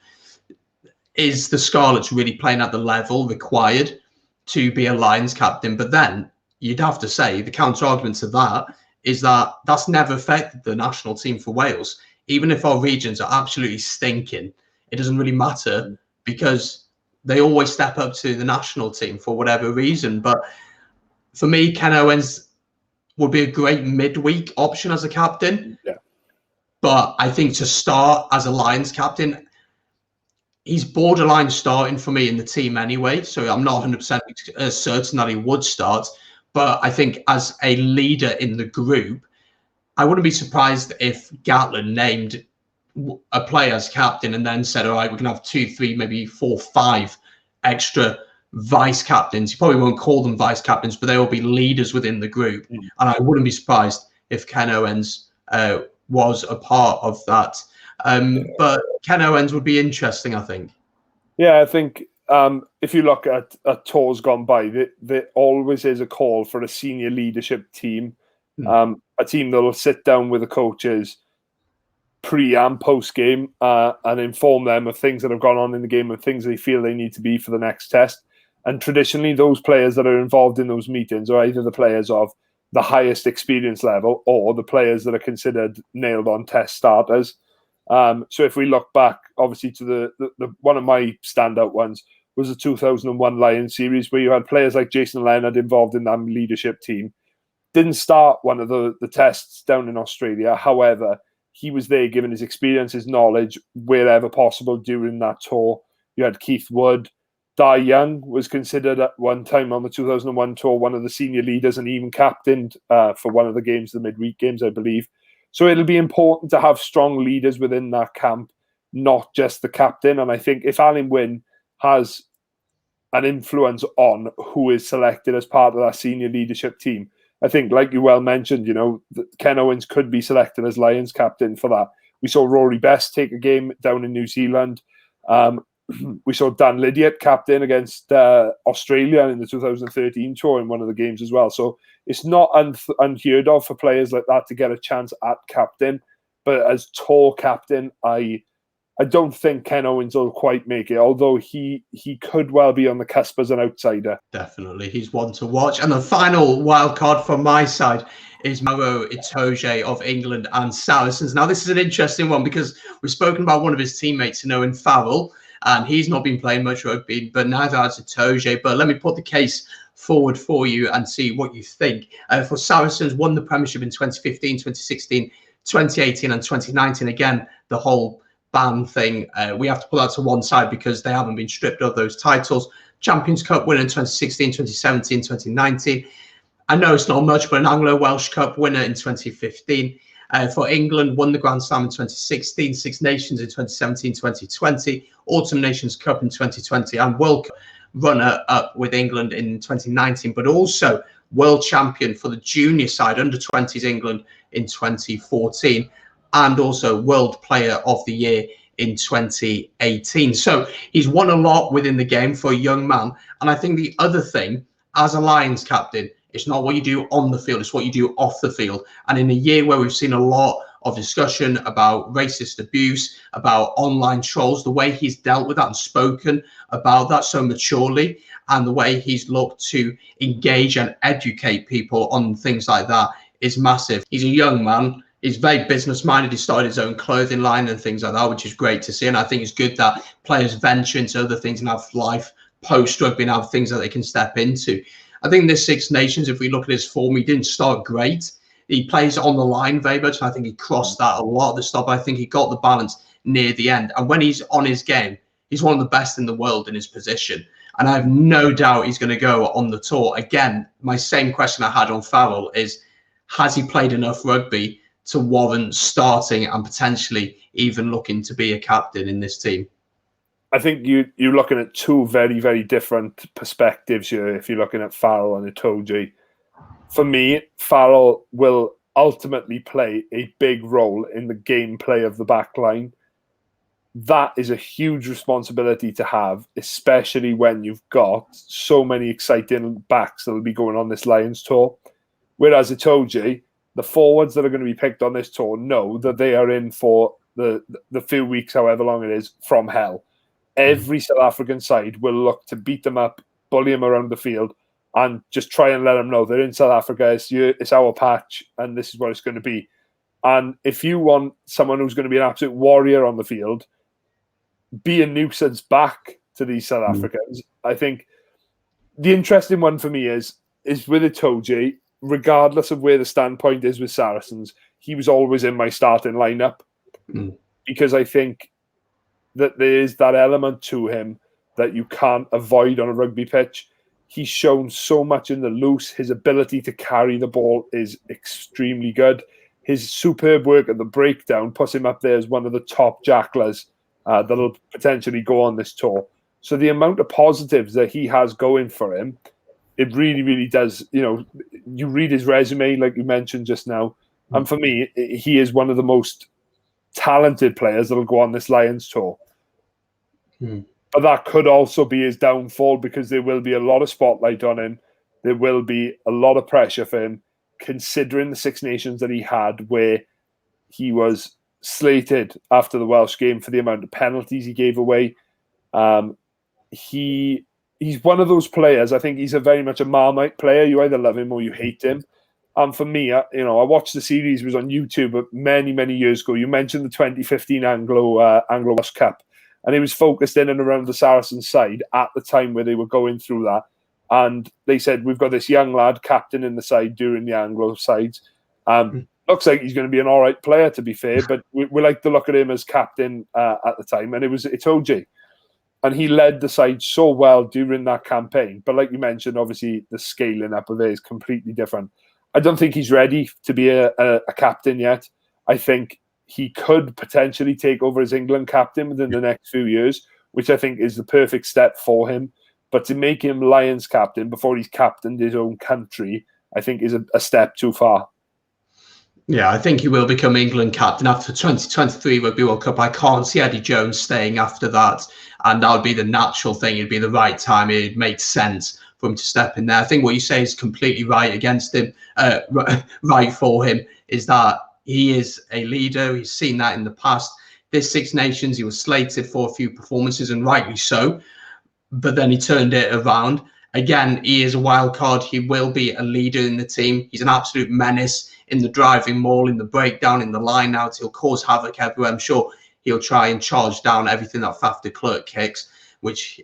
Is the Scarlets really playing at the level required to be a Lions captain? But then you'd have to say the counter argument to that is that that's never affected the national team for Wales. Even if our regions are absolutely stinking, it doesn't really matter because they always step up to the national team for whatever reason. But for me, Ken Owens would be a great midweek option as a captain. Yeah. But I think to start as a Lions captain, he's borderline starting for me in the team anyway. So I'm not 100% certain that he would start. But I think as a leader in the group, I wouldn't be surprised if Gatland named a player as captain and then said, all right, we can have 2, 3, maybe 4, 5 extra vice captains. You probably won't call them vice captains, but they will be leaders within the group. And I wouldn't be surprised if Ken Owens was a part of that. But Ken Owens would be interesting, I think.
Yeah, I think if you look at tours gone by, there always is a call for a senior leadership team, a team that will sit down with the coaches pre and post game and inform them of things that have gone on in the game and things they feel they need to be for the next test. And traditionally, those players that are involved in those meetings are either the players of the highest experience level or the players that are considered nailed on test starters. So if we look back, obviously, to the one of my standout ones was the 2001 Lions series, where you had players like Jason Leonard involved in that leadership team. Didn't start one of the tests down in Australia. However, he was there giving his experience, his knowledge, wherever possible during that tour. You had Keith Wood. Dai Young was considered at one time on the 2001 tour one of the senior leaders and even captained for one of the games, the midweek games, I believe. So it'll be important to have strong leaders within that camp, not just the captain. And I think if Alan Wynne has an influence on who is selected as part of that senior leadership team, I think, like you well mentioned, Ken Owens could be selected as Lions captain for that. We saw Rory Best take a game down in New Zealand. We saw Dan Lydiate captain against Australia in the 2013 tour in one of the games as well. So it's not unheard of for players like that to get a chance at captain. But as tour captain, I don't think Ken Owens will quite make it, although he could well be on the cusp as an outsider.
Definitely, he's one to watch. And the final wild card from my side is Maro Itoje of England and Saracens. Now, this is an interesting one because we've spoken about one of his teammates, in Farrell, and he's not been playing much rugby, but neither has Itoje. But let me put the case forward for you and see what you think. For Saracens, won the Premiership in 2015, 2016, 2018 and 2019. Again, the whole ban thing, we have to put that to one side because they haven't been stripped of those titles. Champions Cup winner in 2016, 2017, 2019. I know it's not much, but an Anglo-Welsh Cup winner in 2015. For England, won the Grand Slam in 2016, Six Nations in 2017, 2020, Autumn Nations Cup in 2020, and World Cup runner-up with England in 2019, but also world champion for the junior side, under-20s England in 2014, and also World Player of the Year in 2018. So he's won a lot within the game for a young man. And I think the other thing, as a Lions captain, it's not what you do on the field, it's what you do off the field. And in a year where we've seen a lot of discussion about racist abuse, about online trolls, the way he's dealt with that and spoken about that so maturely, and the way he's looked to engage and educate people on things like that is massive. He's a young man. He's very business minded. He started his own clothing line and things like that, which is great to see. And I think it's good that players venture into other things and have life post rugby and have things that they can step into. I think this Six Nations, if we look at his form, he didn't start great. He plays on the line very much, and I think he crossed that a lot at the start. But I think he got the balance near the end. And when he's on his game, he's one of the best in the world in his position. And I have no doubt he's going to go on the tour. Again, my same question I had on Farrell is, has he played enough rugby to warrant starting and potentially even looking to be a captain in this team?
I think you're looking at two very, very different perspectives here if you're looking at Farrell and Itoje. For me, Farrell will ultimately play a big role in the gameplay of the back line. That is a huge responsibility to have, especially when you've got so many exciting backs that will be going on this Lions tour. Whereas Itoje, the forwards that are going to be picked on this tour know that they are in for the few weeks, however long it is, from hell. Every South African side will look to beat them up, bully them around the field, and just try and let them know they're in South Africa. It's our patch, and this is what it's going to be. And if you want someone who's going to be an absolute warrior on the field, be a nuisance back to these South Africans. I think the interesting one for me is with Itoje, regardless of where the standpoint is with Saracens, he was always in my starting lineup because I think that there is that element to him that you can't avoid on a rugby pitch. He's shown so much in the loose. His ability to carry the ball is extremely good. His superb work at the breakdown puts him up there as one of the top jacklers that'll potentially go on this tour. So the amount of positives that he has going for him, it really, really does. You know, you read his resume, like you mentioned just now, and for me, he is one of the most talented players that'll go on this Lions tour. But that could also be his downfall because there will be a lot of spotlight on him. There will be a lot of pressure for him, considering the Six Nations that he had, where he was slated after the Welsh game for the amount of penalties he gave away. He's one of those players. I think he's a very much a Marmite player. You either love him or you hate him. And for me, I watched the series. It was on YouTube many, many years ago. You mentioned the 2015 Anglo-Welsh Cup. And he was focused in and around the Saracen side at the time where they were going through that. And they said, we've got this young lad captain in the side during the Anglo sides. Looks like he's going to be an all right player, to be fair, but we like to look at him as captain at the time. And it was Itoje. And he led the side so well during that campaign. But like you mentioned, obviously the scaling up of it is completely different. I don't think he's ready to be a captain yet. I think he could potentially take over as England captain within the next few years, which I think is the perfect step for him. But to make him Lions captain before he's captained his own country, I think is a step too far.
Yeah, I think he will become England captain after the 2023 Rugby World Cup. I can't see Eddie Jones staying after that. And that would be the natural thing. It'd be the right time. It'd make sense for him to step in there. I think what you say is completely right against him, right for him, is that he is a leader. He's seen that in the past. This Six Nations, he was slated for a few performances, and rightly so. But then he turned it around. Again, he is a wild card. He will be a leader in the team. He's an absolute menace in the driving maul, in the breakdown, in the line out. He'll cause havoc everywhere. I'm sure he'll try and charge down everything that Faf de Klerk kicks, which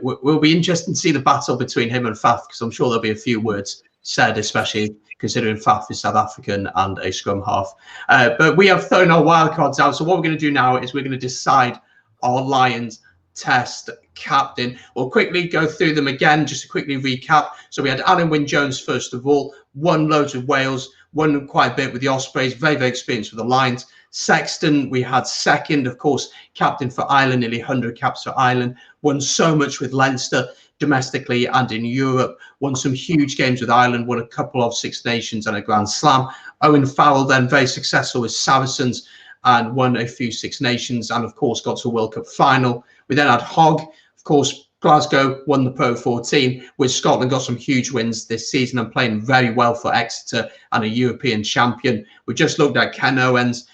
will be interesting to see the battle between him and Faf, because I'm sure there'll be a few words said, especially considering Faf is South African and a scrum half. But we have thrown our wildcards out. So what we're going to do now is we're going to decide our Lions Test captain. We'll quickly go through them again, just to quickly recap. So we had Alan Wynne-Jones, first of all, won loads with Wales, won quite a bit with the Ospreys, very, very experienced with the Lions. Sexton, we had second, of course, captain for Ireland, nearly 100 caps for Ireland, won so much with Leinster, domestically and in Europe, won some huge games with Ireland, won a couple of Six Nations and a Grand Slam. Owen Farrell then very successful with Saracens and won a few Six Nations and of course got to a World Cup final. We then had Hogg, of course, Glasgow won the Pro 14, with Scotland got some huge wins this season and playing very well for Exeter and a European champion. We just looked at Ken Owens,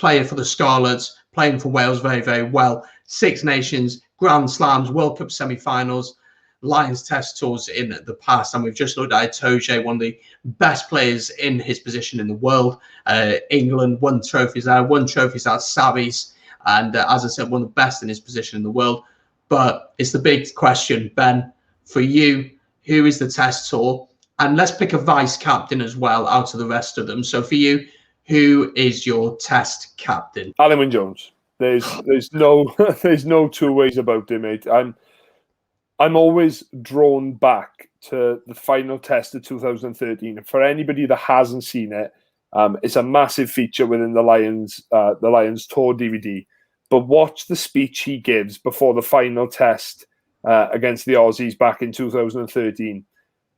player for the Scarlets, playing for Wales very, very well. Six Nations, Grand Slams, World Cup semi-finals, Lions Test tours in the past. And we've just looked at Itoje, one of the best players in his position in the world. England won trophies there, won trophies at Savis. And as I said, one of the best in his position in the world. But it's the big question, Ben, for you, who is the Test tour? And let's pick a vice captain as well out of the rest of them. So for you, who is your Test captain?
Alun Wyn Jones. There's no there's no two ways about it, mate. I'm always drawn back to the final Test of 2013. And for anybody that hasn't seen it, it's a massive feature within the Lions tour DVD. But watch the speech he gives before the final Test against the Aussies back in 2013.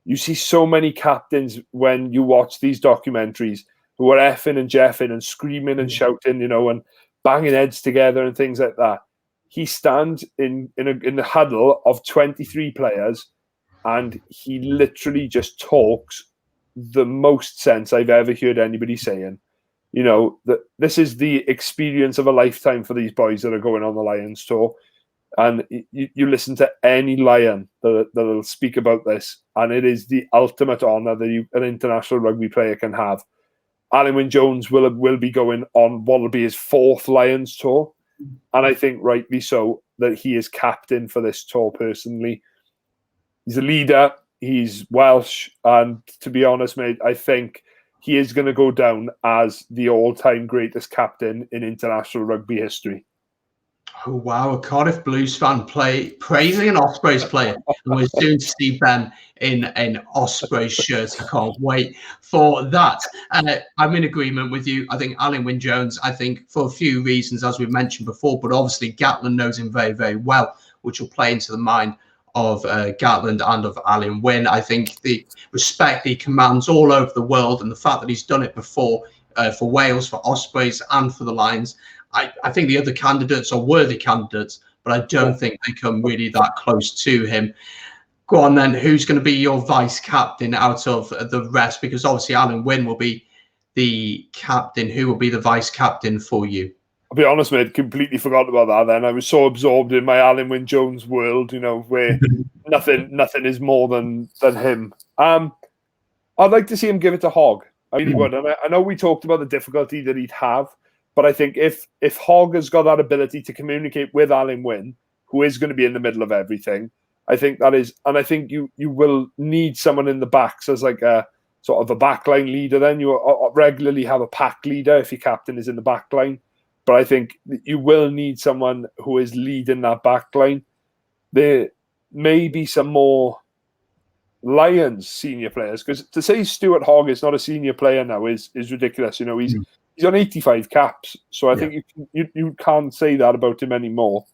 You see so many captains when you watch these documentaries who are effing and jeffing and screaming and shouting, and banging heads together and things like that. He stands in the huddle of 23 players and he literally just talks the most sense I've ever heard anybody saying. That this is the experience of a lifetime for these boys that are going on the Lions tour. And you listen to any Lion that'll speak about this, and it is the ultimate honour that an international rugby player can have. Alun Wyn Jones will be going on what will be his fourth Lions tour, and I think rightly so that he is captain for this tour personally. He's a leader, he's Welsh, and to be honest, mate, I think he is going to go down as the all-time greatest captain in international rugby history.
Oh, wow, a Cardiff Blues fan praising an Ospreys player. And we're soon to see Ben in an Ospreys shirt. I can't wait for that. I'm in agreement with you. I think Alun Wyn Jones, for a few reasons, as we mentioned before, but obviously Gatland knows him very, very well, which will play into the mind of Gatland and of Alun Wyn. I think the respect he commands all over the world and the fact that he's done it before for Wales, for Ospreys and for the Lions, I think the other candidates are worthy candidates, but I don't think they come really that close to him. Go on then, who's going to be your vice captain out of the rest? Because obviously Alun Wyn will be the captain. Who will be the vice captain for you?
I'll be honest, mate, completely forgot about that then. I was so absorbed in my Alun Wyn Jones world, where nothing is more than him. I'd like to see him give it to Hogg. I really would. And I know we talked about the difficulty that he'd have, but I think if Hogg has got that ability to communicate with Alun Wyn, who is going to be in the middle of everything, I think that is, and I think you will need someone in the backs as like a sort of a backline leader. Then you regularly have a pack leader if your captain is in the backline. But I think you will need someone who is leading that backline. There may be some more Lions senior players, because to say Stuart Hogg is not a senior player now is ridiculous. He's on 85 caps, so I think you can't say that about him anymore.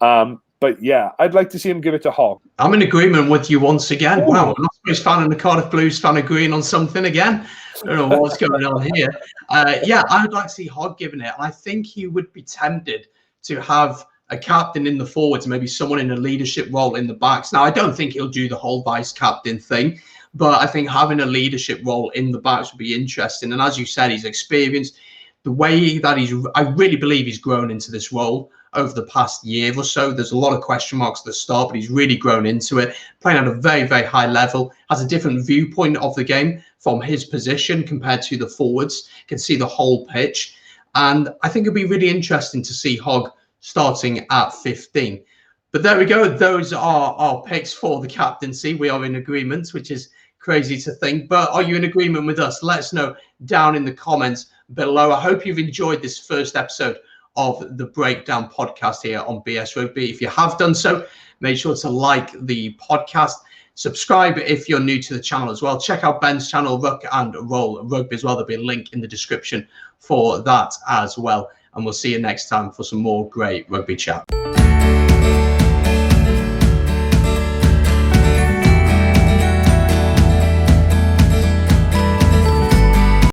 But yeah, I'd like to see him give it to Hogg.
I'm in agreement with you once again. Ooh. Wow, an Ospreys fan and a Cardiff Blues fan agreeing on something again. I don't know what's going on here. I would like to see Hogg giving it. And I think he would be tempted to have a captain in the forwards, maybe someone in a leadership role in the backs. Now, I don't think he'll do the whole vice captain thing, but I think having a leadership role in the backs would be interesting. And as you said, he's experienced. The way that I really believe he's grown into this role over the past year or so. There's a lot of question marks at the start, but he's really grown into it, playing at a very, very high level, has a different viewpoint of the game from his position compared to the forwards, can see the whole pitch. And I think it'd be really interesting to see Hogg starting at 15. But there we go. Those are our picks for the captaincy. We are in agreement, which is crazy to think. But are you in agreement with us? Let us know down in the comments below. I hope you've enjoyed this first episode of the Breakdown podcast here on BS Rugby. If you have done so, make sure to like the podcast. Subscribe if you're new to the channel as well. Check out Ben's channel, Ruck and Roll Rugby as well. There'll be a link in the description for that as well. And we'll see you next time for some more great rugby chat.